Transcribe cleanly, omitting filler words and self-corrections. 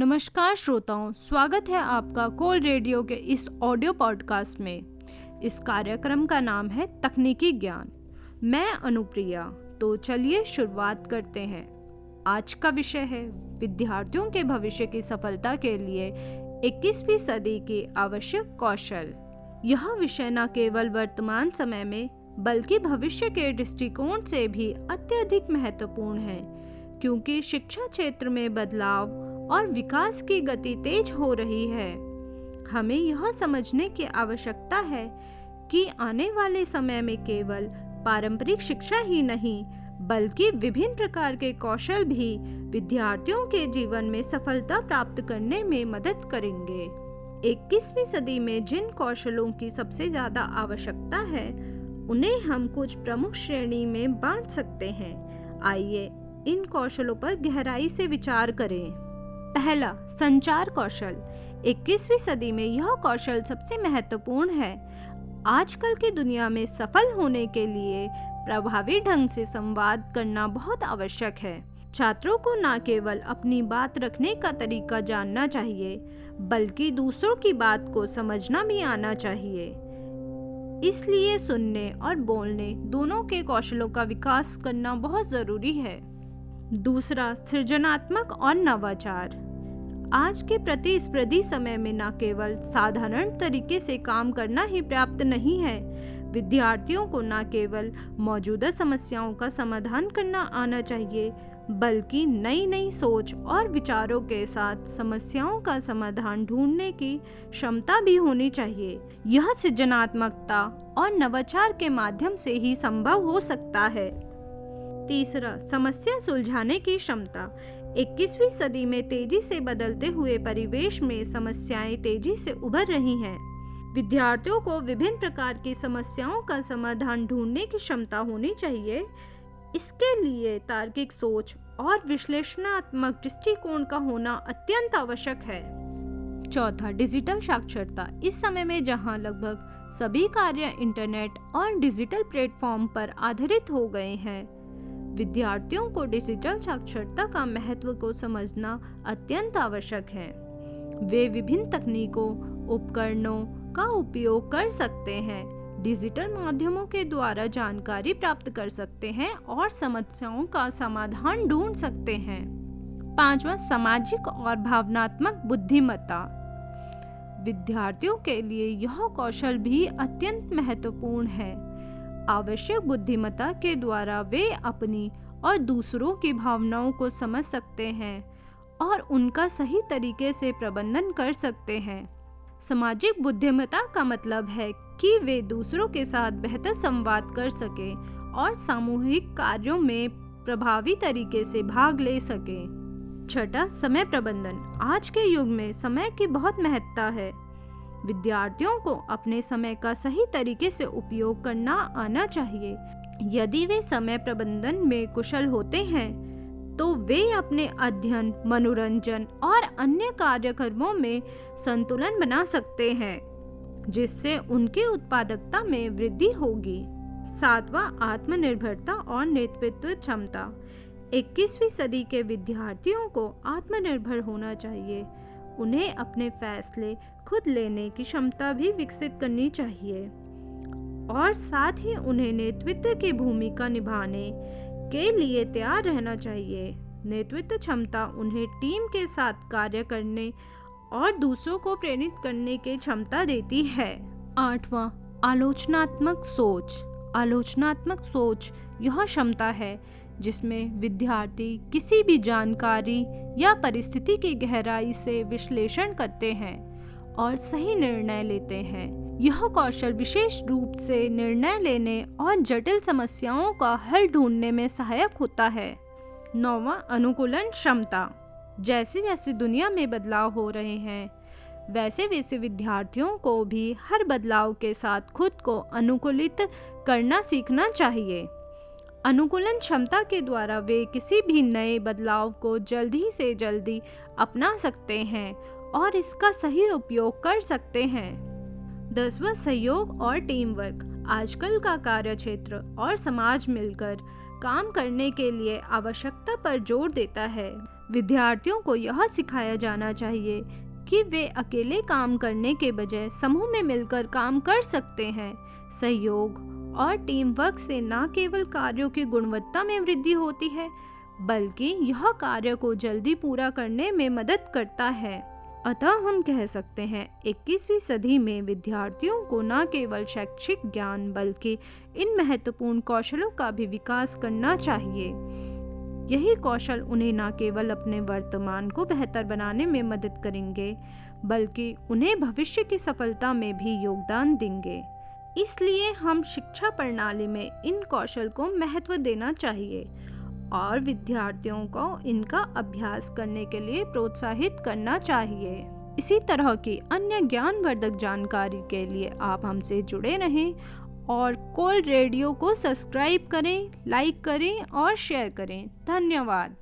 नमस्कार श्रोताओं, स्वागत है आपका कोल रेडियो के इस ऑडियो पॉडकास्ट में। इस कार्यक्रम का नाम है तकनीकी ज्ञान। मैं अनुप्रिया। तो चलिए शुरुआत करते हैं। आज का विषय है विद्यार्थियों के भविष्य की सफलता के लिए 21वीं सदी के आवश्यक कौशल। यह विषय न केवल वर्तमान समय में बल्कि भविष्य के दृष्टिकोण से भी अत्यधिक महत्वपूर्ण है, क्योंकि शिक्षा क्षेत्र में बदलाव और विकास की गति तेज हो रही है। हमें यह समझने की आवश्यकता है कि आने वाले समय में केवल पारंपरिक शिक्षा ही नहीं बल्कि विभिन्न प्रकार के कौशल भी विद्यार्थियों के जीवन में सफलता प्राप्त करने में मदद करेंगे। 21वीं सदी में जिन कौशलों की सबसे ज्यादा आवश्यकता है उन्हें हम कुछ प्रमुख श्रेणी में बांट सकते हैं। आइए इन कौशलों पर गहराई से विचार करें। पहला, संचार कौशल। 21वीं सदी में यह कौशल सबसे महत्वपूर्ण है। आजकल की दुनिया में सफल होने के लिए प्रभावी ढंग से संवाद करना बहुत आवश्यक है। छात्रों को न केवल अपनी बात रखने का तरीका जानना चाहिए बल्कि दूसरों की बात को समझना भी आना चाहिए। इसलिए सुनने और बोलने दोनों के कौशलों का विकास करना बहुत जरूरी है। दूसरा, सृजनात्मक और नवाचार। आज के प्रतिस्पर्धी समय में न केवल साधारण तरीके से काम करना ही पर्याप्त नहीं है, विद्यार्थियों को न केवल मौजूदा समस्याओं का समाधान करना आना चाहिए बल्कि नई नई सोच और विचारों के साथ समस्याओं का समाधान ढूंढने की क्षमता भी होनी चाहिए। यह सृजनात्मकता और नवाचार के माध्यम से ही संभव हो सकता है। तीसरा, समस्या सुलझाने की क्षमता। 21वीं सदी में तेजी से बदलते हुए परिवेश में समस्याएं तेजी से उभर रही हैं। विद्यार्थियों को विभिन्न प्रकार की समस्याओं का समाधान ढूंढने की क्षमता होनी चाहिए। इसके लिए तार्किक सोच और विश्लेषणात्मक दृष्टिकोण का होना अत्यंत आवश्यक है। चौथा, डिजिटल साक्षरता। इस समय में जहां लगभग सभी कार्य इंटरनेट और डिजिटल प्लेटफॉर्म पर आधारित हो गए हैं, विद्यार्थियों को डिजिटल साक्षरता का महत्व को समझना अत्यंत आवश्यक है। वे विभिन्न तकनीकों, उपकरणों का उपयोग कर सकते हैं, डिजिटल माध्यमों के द्वारा जानकारी प्राप्त कर सकते हैं और समस्याओं का समाधान ढूंढ सकते हैं। पांचवा, सामाजिक और भावनात्मक बुद्धिमत्ता। विद्यार्थियों के लिए यह कौशल भी अत्यंत महत्वपूर्ण है। आवश्यक बुद्धिमत्ता के द्वारा वे अपनी और दूसरों की भावनाओं को समझ सकते हैं और उनका सही तरीके से प्रबंधन कर सकते हैं। सामाजिक बुद्धिमत्ता का मतलब है कि वे दूसरों के साथ बेहतर संवाद कर सके और सामूहिक कार्यों में प्रभावी तरीके से भाग ले सके। छठा, समय प्रबंधन। आज के युग में समय की बहुत महत्ता है। विद्यार्थियों को अपने समय का सही तरीके से उपयोग करना आना चाहिए। यदि वे समय प्रबंधन में कुशल होते हैं तो वे अपने अध्ययन, मनोरंजन और अन्य कार्यक्रमों में संतुलन बना सकते हैं, जिससे उनकी उत्पादकता में वृद्धि होगी। सातवां, आत्मनिर्भरता और नेतृत्व क्षमता। 21वीं सदी के विद्यार्थियों को आत्मनिर्भर होना चाहिए। उन्हें अपने फैसले खुद लेने की क्षमता भी विकसित करनी चाहिए और साथ ही उन्हें नेतृत्व की भूमिका निभाने के लिए तैयार रहना चाहिए। नेतृत्व क्षमता उन्हें टीम के साथ कार्य करने और दूसरों को प्रेरित करने की क्षमता देती है। आठवां, आलोचनात्मक सोच। आलोचनात्मक सोच यह क्षमता है जिसमें विद्यार्थी किसी भी जानकारी या परिस्थिति की गहराई से विश्लेषण करते हैं और सही निर्णय लेते हैं। यह कौशल विशेष रूप से निर्णय लेने और जटिल समस्याओं का हल ढूंढने में सहायक होता है। नौवां, अनुकूलन क्षमता। जैसे जैसे दुनिया में बदलाव हो रहे हैं वैसे वैसे विद्यार्थियों को भी हर बदलाव के साथ खुद को अनुकूलित करना सीखना चाहिए। अनुकूलन क्षमता के द्वारा वे किसी भी नए बदलाव को जल्दी से जल्दी अपना सकते हैं और इसका सही उपयोग कर सकते हैं। 10वां, सहयोग और टीम वर्क। आजकल का कार्य क्षेत्र और समाज मिलकर काम करने के लिए आवश्यकता पर जोर देता है। विद्यार्थियों को यह सिखाया जाना चाहिए कि वे अकेले काम करने के बजाय समूह में मिलकर काम कर सकते हैं। सहयोग और टीम वर्क से न केवल कार्यों की गुणवत्ता में वृद्धि होती है, बल्कि यह कार्य को जल्दी पूरा करने में मदद करता है। अतः हम कह सकते हैं 21वीं सदी में विद्यार्थियों को न केवल शैक्षिक ज्ञान बल्कि इन महत्वपूर्ण कौशलों का भी विकास करना चाहिए। यही कौशल उन्हें न केवल अपने वर्तमान को बेहतर बनाने में मदद करेंगे, बल्कि उन्हें भविष्य की सफलता में भी योगदान देंगे। इसलिए हम शिक्षा प्रणाली में इन कौशल को महत्व देना चाहिए और विद्यार्थियों को इनका अभ्यास करने के लिए प्रोत्साहित करना चाहिए। इसी तरह की अन्य ज्ञानवर्धक जानकारी के लिए आप हमसे जुड़े रहें और कोल रेडियो को सब्सक्राइब करें, लाइक करें और शेयर करें। धन्यवाद।